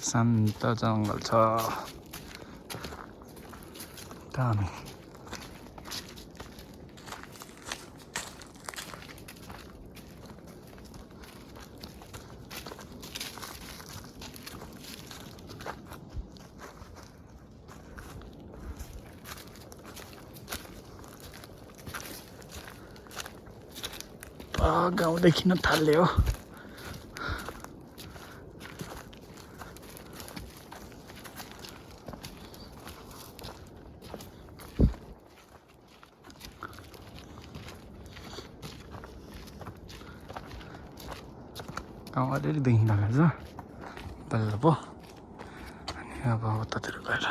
शान्त जङ्गल छ दामी गाउँ देखिन थाल्यो गाउँ अलिअलि देखिन रहेछ बल्ल पो अनि अब उतातिर गएर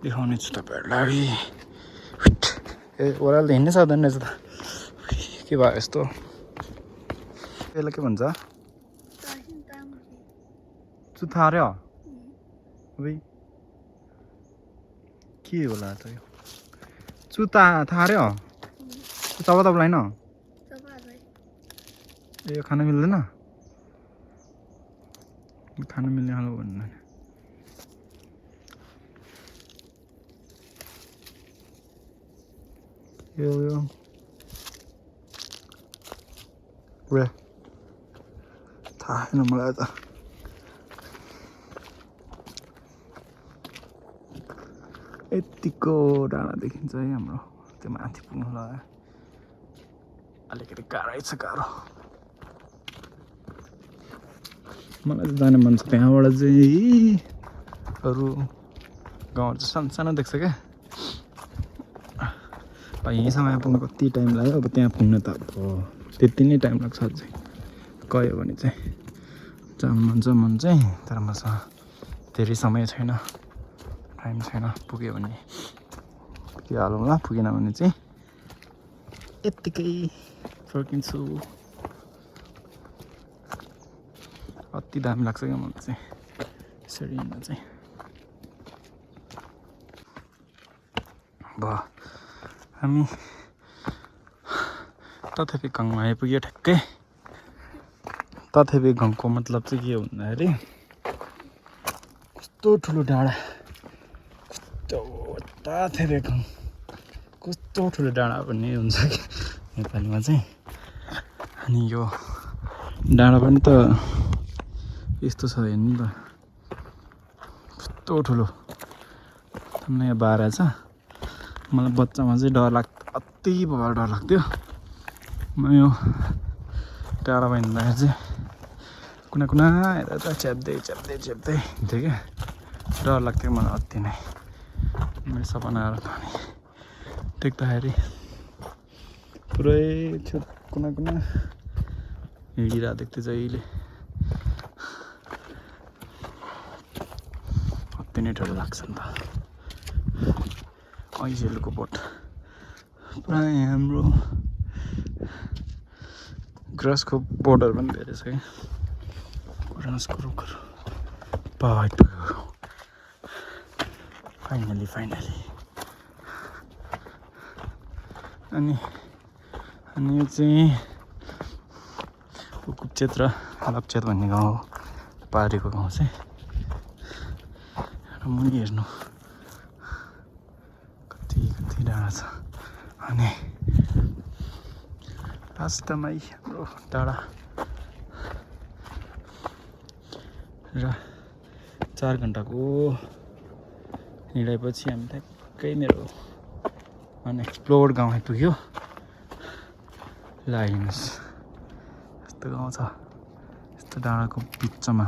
देखाउने छु तपाईँहरूलाई ए ओह्रालो हिँड्नै सक्दैन रहेछ त के भयो यस्तो यसलाई के भन्छ चुथा अरे अबे के होला त यो चुता थाहा अरे चबा तपाईँलाई न यो खान मिल्दैन खान मिल्ने खालको भन्नु यो रे थाहा छैन मलाई त यतिको डाँडा देखिन्छ है हाम्रो त्यो माथि पुग्नु लाग्यो अलिकति गाह्रै छ गाह्रो मलाई चाहिँ जाने मन छ त्यहाँबाट चाहिँ अरू गाउँहरू चाहिँ सानो सानो देख्छ क्या यहीँसम्म आइपुग्नु कति टाइम लाग्यो अब त्यहाँ पुग्नु त अब त्यति नै टाइम लाग्छ अझै गयो भने चाहिँ जानु मन चाहिँ तर मसँग धेरै समय छैन टाइम छैन पुग्यो भने पुगिहालौँ ल पुगेन भने चाहिँ यत्तिकै फर्किन्छु कति दामी लाग्छ क्या मलाई चाहिँ यसरी हिँड्न चाहिँ अब हामी तथापि गाउँमा आइपुग्यो ठ्याक्कै तथापि गाउँको मतलब चाहिँ के भन्दाखेरि कस्तो ठुलो डाँडा कस्तो तथापि गाउँ कस्तो ठुलो डाँडा भन्ने हुन्छ कि नेपालीमा चाहिँ अनि यो डाँडा पनि त यस्तो छ हेर्नु त कस्तो ठुलो यहाँ बाह्र छ मलाई बच्चामा चाहिँ डर लाग्थ्यो अति भएर डर लाग्थ्यो म यो टाढामा हिँड्दाखेरि चाहिँ कुना कुना हेरेर च्याप्दै हिँड्थेँ क्या डर लाग्थ्यो मलाई अति नै मेरो सपनाहरू पानी देख्दाखेरि पुरै छेउ कुना कुना हिँडिरहेको देख्थेँ जहिले अति नै ठुलो लाग्छ नि त ऐसेलको बोट प्राय हाम्रो ग्रासको बोटहरू पनि धेरै छ क्या ग्रासको रुखहरू पाइपुग्यो फाइनली अनि यो चाहिँ कुकुचेत र लप्चेत भन्ने गाउँ हो पहाडीको गाउँ चाहिँ र मुनि हेर्नु कति डाँडा छ अनि रास्तामै हाम्रो डाँडा र 4 घन्टाको हिँडाइपछि हामी ठ्याक्कै मेरो अनएक्सप्लोर्ड गाउँ आइपुग्यो ल हेर्नुहोस् यस्तो गाउँ छ यस्तो डाँडाको बिचमा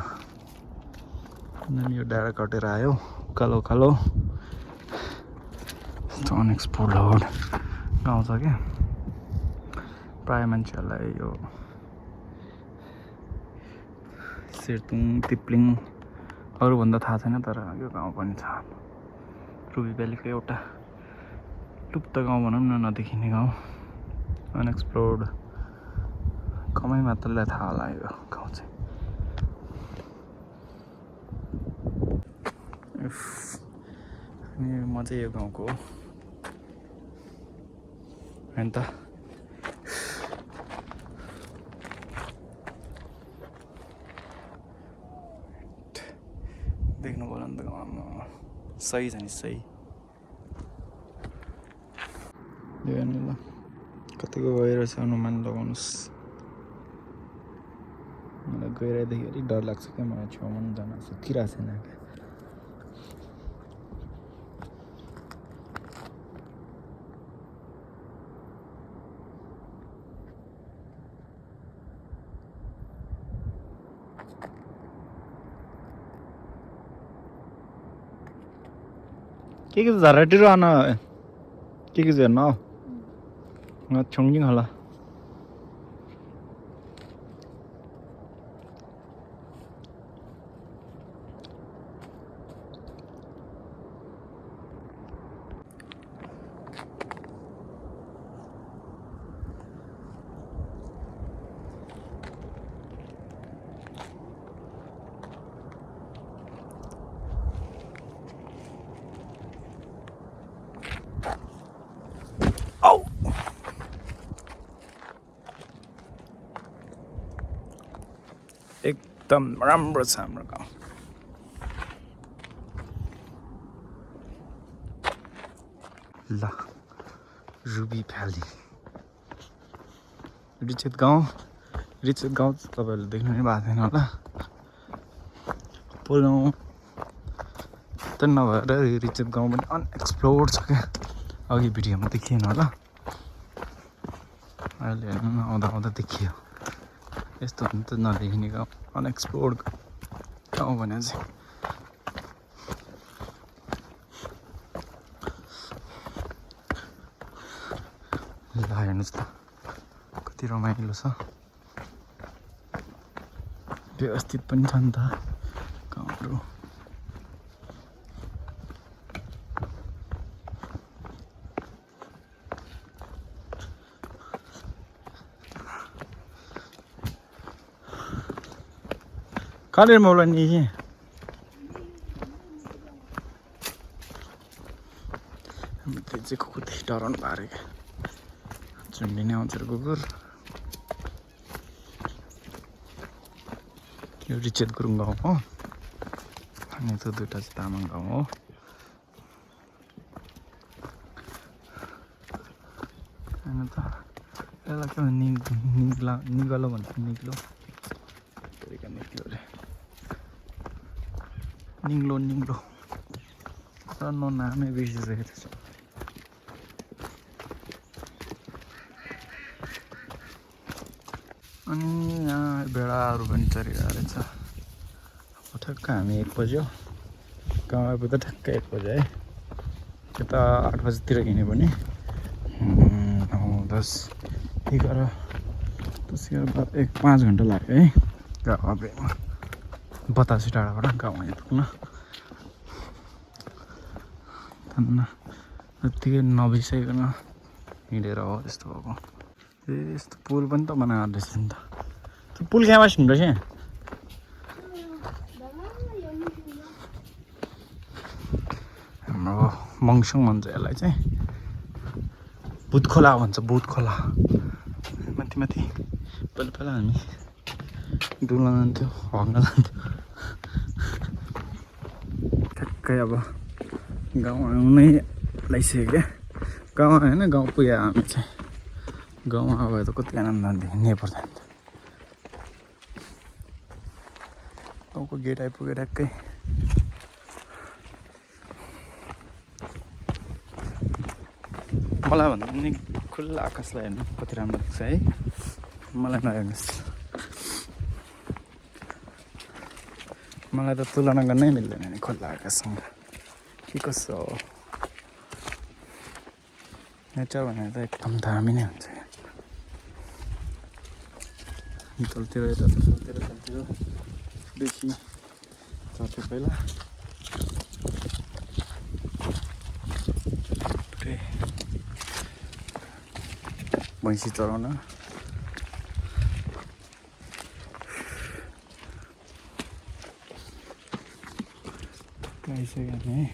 अनि यो डाँडा कटेर आयो उकालो यस्तो अनएक्सप्लोर्ड गाउँ छ क्या प्राय मान्छेहरूलाई यो सेर्तुङ तिप्लिङ अरूभन्दा थाहा छैन तर यो गाउँ पनि छ रुबी भ्यालीको एउटा लुप्त गाउँ भनौँ न नदेखिने गाउँ अनएक्सप्लोर्ड कमै मात्रलाई थाहा होला यो गाउँ चाहिँ अनि म चाहिँ यो गाउँको हो होइन त देख्नु पर्यो नि त गाउँमा सही छ नि सही यो हेर्नु ल कतिको गइरहेछ अनुमान लगाउनुहोस् मलाई गइरहेदेखि अलिक डर लाग्छ क्या मलाई छेउमा पनि जान सकिरहेको छैन क्या के झराटिरो आन के हेर्न हौ छौङ्गिङ होला एकदम राम्रो छ हाम्रो गाउँ ल रुबी भ्याली रिचेत गाउँ तपाईँहरूले देख्नु नै भएको थिएन होला पोल गाउँ त नभएर रिचेत गाउँ पनि अनएक्सप्लोर्ड छ क्या अघि भिडियोमा देखिएन होला अहिले हेर्नु न आउँदा आउँदा देखियो यस्तो पनि त नदेखिने गाउँ अनएक्सप्लोर्ड गाउँ भने चाहिँ ल हेर्नुहोस् त कति रमाइलो छ व्यवस्थित पनि छ नि त गाउँहरू कहाँनिर मौला नि त्यो चाहिँ कुकुर देखि डराउनु पारे क्या झुन्डिने आउँछ कुकुर यो रिचेत गुरुङ गाउँ हो अनि त्यो दुइटा चाहिँ तामाङ गाउँ हो होइन त यसलाई के भन्छ निगलो भन्छ निग्लो निग्लो रे निङ्लो तर नामै बिर्सिसकेको थिएछ अनि यहाँ भेडाहरू पनि चरिरहेको रहेछ ठ्याक्क हामी 1 बज्यो गाउँ आइपुग्दा ठ्याक्क 1 बज्यो है यता 8 बजीतिर हिँड्यो भने 9, 10, 11, 5 घन्टा लाग्यो है गाउँ आइपुग्नु बतासे डाँडाबाट गाउँ आइपुग्न यत्तिकै नबिसाइकन हिँडेर हो त्यस्तो भएको यस्तो पुल पनि त बनाएर रहेछ नि त त्यो पुल कहाँमा हिँड्नु रहेछ हाम्रो मङसङ भन्छ यसलाई चाहिँ भूतखोला भन्छ भूतखोला माथि पहिला हामी डुल्न जान्थ्यो हग्न जान्थ्यो ठ्याक्कै अब गाउँ आउनै लागिसक्यो क्या गाउँ होइन गाउँ पुग्यो हामी चाहिँ गाउँमा अब त कति आनन्द हिँड्नै पर्छ नि त गाउँको गेट आइपुग्यो ट्याक्कै मलाई भन्दा पनि खुल्ला आकाशलाई हेर्नु कति राम्रो देख्छ है मलाई नहेर्नुहोस् मलाई त तुलना गर्नै मिल्दैन नि खुल्ला आकाशसँग के कसो हो नेचर भनेर त एकदम दामी नै हुन्छ तलतिर यता तलतिर बेसी चढ्थ्यो पहिला भैँसी चराउन आइसक्यो हामी